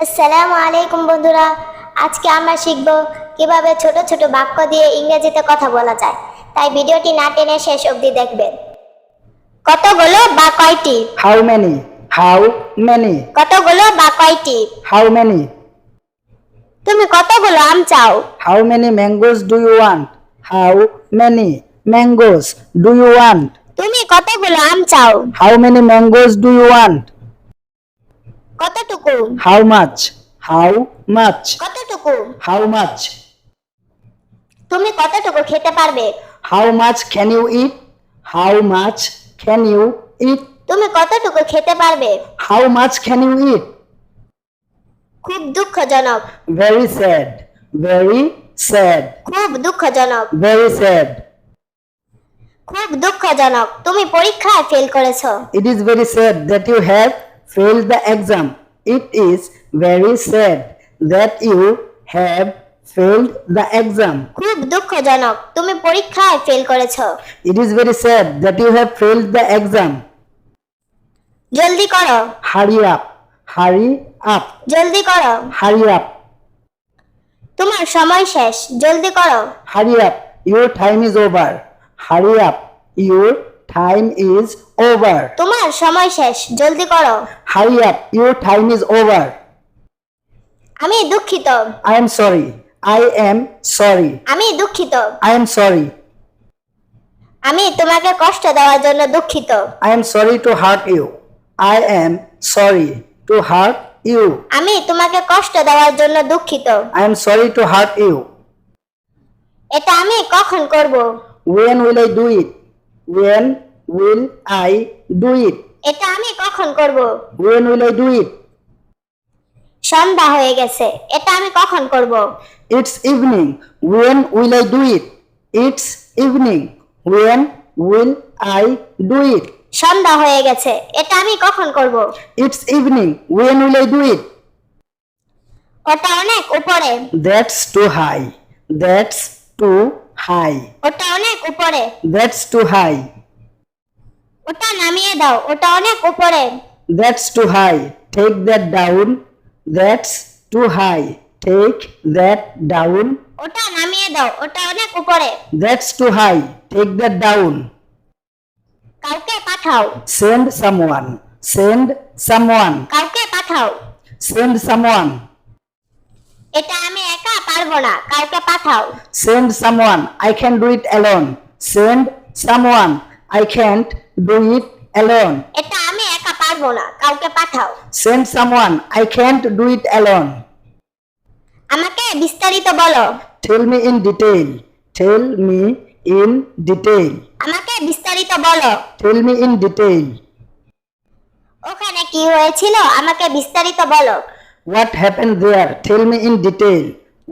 আসসালামু আলাইকুম বন্ধুরা, আজকে আমরা শিখব কিভাবে ছোট ছোট বাক্য দিয়ে ইংরেজিতে কথা বলা যায়। তাই ভিডিওটি না টেনে শেষ অবধি দেখবেন। কতগুলো বা কয়টি? How many? How many? কতগুলো বা কয়টি? How many? তুমি কতগুলো আম চাও? How many mangoes do you want? How many mangoes do you want? তুমি কতগুলো আম চাও? How many mangoes do you want? কতটুকু? How much? How much? কতটুকু? How much? তুমি কতটুকু খেতে পারবে? How much can you eat? How much can you eat? তুমি কতটুকু খেতে পারবে? How much can you eat? খুব দুঃখজনক। Very sad. Very sad. খুব দুঃখজনক। Very sad. খুব দুঃখজনক, তুমি পরীক্ষায় ফেল করেছো। It is very sad that you have failed the exam. It is very sad that you have failed the exam. খুব দুঃখজনক, তুমি পরীক্ষায় ফেল করেছো। It is very sad that you have failed the exam. জলদি করো। Hurry up. Hurry up. জলদি করো। Hurry up. তোমার সময় শেষ, জলদি করো। Hurry up. Your time is over. Hurry up. Your time is over. তোমার সময় শেষ, জলদি করো। Hurry up. Your time is over. আমি দুঃখিত। I am sorry. I am sorry. আমি দুঃখিত। I am sorry. আমি তোমাকে কষ্ট দেওয়ার জন্য দুঃখিত। I am sorry to hurt you. I am sorry to hurt you. আমি তোমাকে কষ্ট দেওয়ার জন্য দুঃখিত। I am sorry to hurt you. এটা আমি কখন করব? When will I do it? When will I do it? এটা আমি কখন করব? When will I do it? সন্ধ্যা হয়ে গেছে, এটা আমি কখন করব? It's evening. When will I do it? It's evening. When will I do it? সন্ধ্যা হয়ে গেছে, এটা আমি কখন করব? It's evening. When will I do it? ওটা অনেক উপরে। That's too high. That's too high. ওটা অনেক উপরে। That's too high. ওটা নামিয়ে দাও, ওটা অনেক উপরে। That's too high. Take that down. That's too high. Take that down. ওটা নামিয়ে দাও, ওটা অনেক উপরে। That's too high. Take that down. কাউকে পাঠাও। Send someone. Send someone. কাউকে পাঠাও। Send someone. এটা আমি একা পারবো না, কাউকে পাঠাও। Send someone. I can do it alone. Send someone. I can't do it alone. এটা আমি একা পারবো না, কাউকে পাঠাও। Send someone. I can't do it alone. আমাকে বিস্তারিত বলো। Tell me in detail. Tell me in detail. আমাকে বিস্তারিত বলো। Tell me in detail. ওখানে কি হয়েছিল, আমাকে বিস্তারিত বলো। What happened there? Tell me in detail.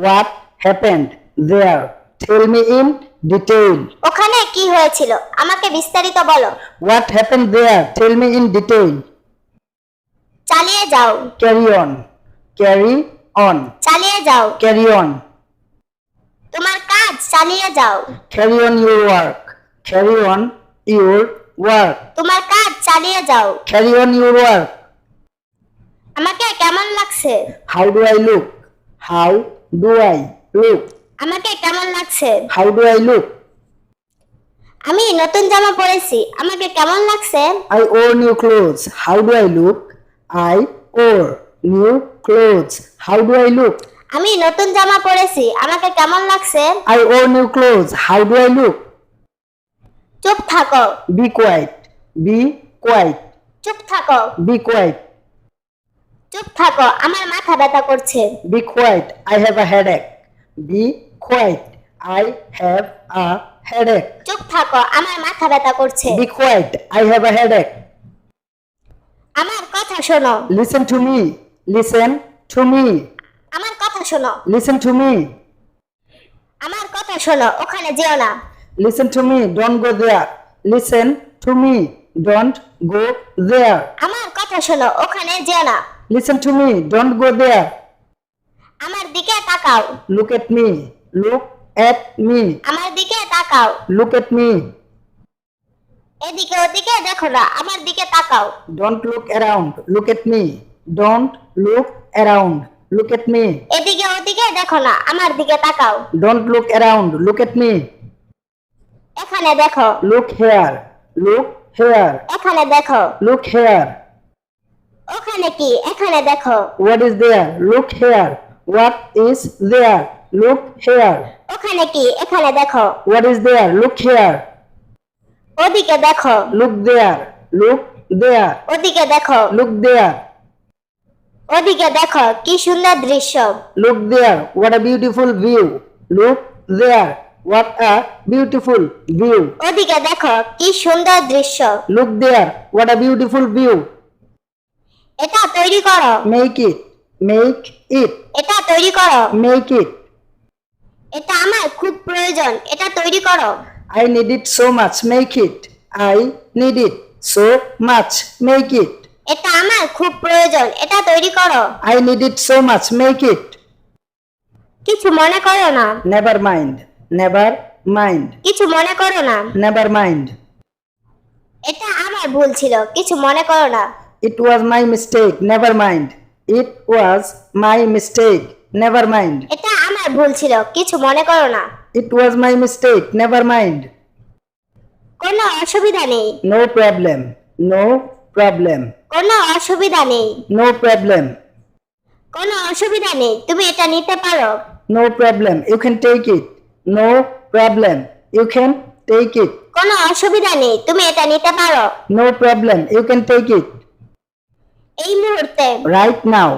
What happened there? Tell me in detail. ওখানে কি হয়েছিল, আমাকে বিস্তারিত বলো। What happened there? Tell me in detail. চালিয়ে যাও। Carry on. Carry on. চালিয়ে যাও। Carry on. তোমার কাজ চালিয়ে যাও। Carry on your work. Carry on your work. তোমার কাজ চালিয়ে যাও। Carry on your work. আমাকে কেমন লাগছে? How do I look? How do I look? আমাকে কেমন লাগছে? How do I look? আমি নতুন জামা পরেছি, আমাকে কেমন লাগছে? I wore new clothes. How do I look? I wore new clothes. How do I look? আমি নতুন জামা পরেছি, আমাকে কেমন লাগছে? I wore new clothes. How do I look? চুপ থাকো। Be quiet. Be quiet. চুপ থাকো। Be quiet. চুপ থাকো, আমার মাথা ব্যথা করছে। Be quiet. I have a headache. Be quiet. I have a headache. চুপ থাকো, আমার মাথা ব্যথা করছে। Be quiet. I have a headache. আমার কথা শোনো। Listen to me. Listen to me. আমার কথা শোনো। Listen to me. আমার কথা শোনো, ওখানে যেও না। Listen to me. Don't go there. Listen to me. Don't go there. আমার কথা শোনো, ওখানে যেও না। Listen to me. Don't go there. আমার দিকে তাকাও। Look at me. Look at me. আমার দিকে তাকাও। Look at me. এদিকে ওদিকে দেখো না, আমার দিকে তাকাও। Don't look around. Look at me. Don't look around. Look at me. এদিকে ওদিকে দেখো না, আমার দিকে তাকাও। Don't look around. Look at me. এখানে দেখো। Look here. Look here. এখানে দেখো। Look here. ওখানে কি? এখানে দেখো। What is there? Look here. What is there? Look here. ওখানে কি? এখানে দেখো। What is there? Look here. ওদিকে দেখো। Look there. Look there. ওদিকে দেখো। Look there. ওদিকে দেখো, কি সুন্দর দৃশ্য। Look there. What a beautiful view. Look there. What a beautiful view. ওদিকে দেখো, কি সুন্দর দৃশ্য। Look there. What a beautiful view. এটা তৈরি করো। Make it. Make it. এটা তৈরি করো। Make it. এটা আমার খুব প্রয়োজন, এটা তৈরি করো। I need it so much. Make it. I need it so much. Make it. এটা আমার খুব প্রয়োজন, এটা তৈরি করো। I need it so much. Make it. কিছু মনে করো না। Never mind. Never mind. কিছু মনে করো না। Never mind. এটা আমার ভুল ছিল, কিছু মনে করো না। It was my mistake. Never mind. It was my mistake. Never mind. এটা আমার ভুল ছিল, কিছু মনে করো না। It was my mistake. Never mind. কোনো অসুবিধা নেই। No problem. No problem. কোনো অসুবিধা নেই। No problem. কোনো অসুবিধা নেই, তুমি এটা নিতে পারো। No problem. You can take it. No problem. You can take it. কোনো অসুবিধা নেই, তুমি এটা নিতে পারো। No problem. You can take it. এই মুহূর্তে। Right now.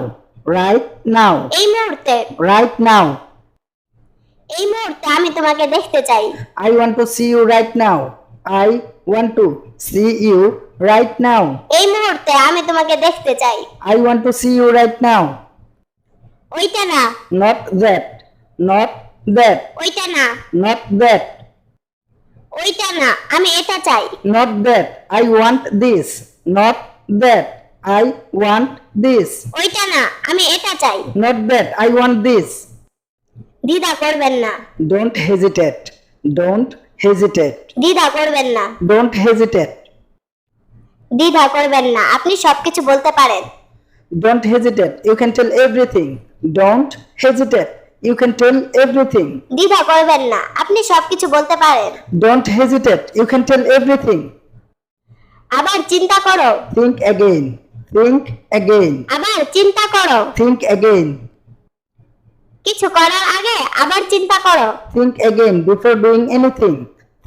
Right now. এই মুহূর্তে। Right now. এই মুহূর্তে আমি তোমাকে দেখতে চাই। I want to see you right now. I want to see you right now. এই মুহূর্তে আমি তোমাকে দেখতে চাই। I want to see you right now. ওইটা না। Not that. Not that. ওইটা না। Not that. ওইটা না, আমি এটা চাই। Not that. I want this. Not that. I want this. ওইটা না, আমি এটা চাই। Not that. I want this. দ্বিধা করবেন না। Don't hesitate. Don't hesitate. দ্বিধা করবেন না। Don't hesitate. দ্বিধা করবেন না, আপনি সবকিছু বলতে পারেন। Don't hesitate. You can tell everything. Don't hesitate. You can tell everything. দ্বিধা করবেন না, আপনি সবকিছু বলতে পারেন। Don't hesitate. You can tell everything. আবার চিন্তা করো। Think again. Think again. আবার চিন্তা করো। Think again. কিছু করার আগে আবার চিন্তা করো। Think again before doing anything.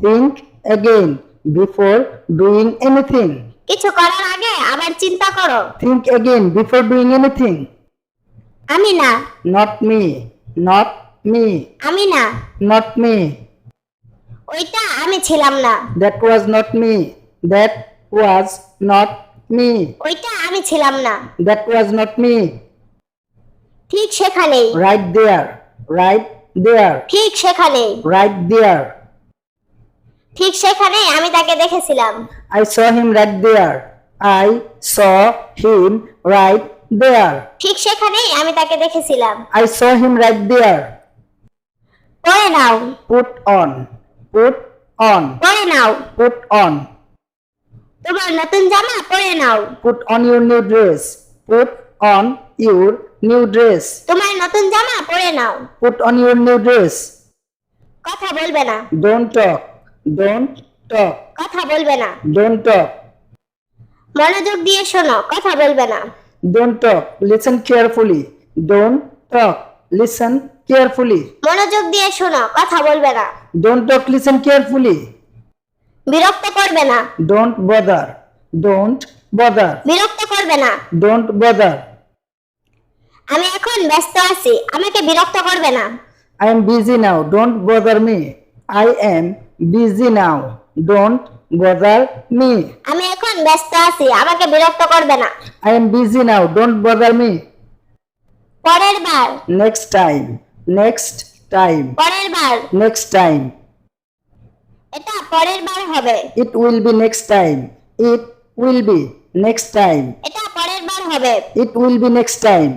Think again before doing anything. কিছু করার আগে আবার চিন্তা করো। Think again before doing anything. আমি না। Not me. Not me. আমি না। Not me. ওইটা আমি ছিলাম না। That was not me. That was not me. ওইটা আমি ছিলাম না। That was not me. ঠিক সেখানেই। Right there. Right there. ঠিক সেখানেই। Right there. ঠিক সেখানেই আমি তাকে দেখেছিলাম। I saw him right there. I saw him right there. ঠিক সেখানেই আমি তাকে দেখেছিলাম। I saw him right there. পরে নাও। Put on. Put on. পরে নাও। Put on. তোমার নতুন জামা পরে নাও। Put on your new dress. Put on your new dress. তোমার নতুন জামা পরে নাও। Put on your new dress. কথা বলবে না। Don't talk. Don't talk. কথা বলবে না। Don't talk. মনোযোগ দিয়ে শোনো, কথা বলবে না। Don't talk. Listen carefully. Don't talk. Listen carefully. মনোযোগ দিয়ে শোনো, কথা বলবে না। Don't talk. Listen carefully. বিরক্ত করবে না। Don't bother. Don't bother. বিরক্ত করবে না। Don't bother. আমি এখন ব্যস্ত আছি, আমাকে বিরক্ত করবে না। I am busy now. Don't bother me. I am busy now. Don't bother me. আমি এখন ব্যস্ত আছি, আমাকে বিরক্ত করবে না। I am busy now. Don't bother me. পরের বার। Next time. Next time. পরের বার। Next time. এটা পরের বার হবে। It will be next time. It will be next time. এটা পরের বার হবে। It will be next time.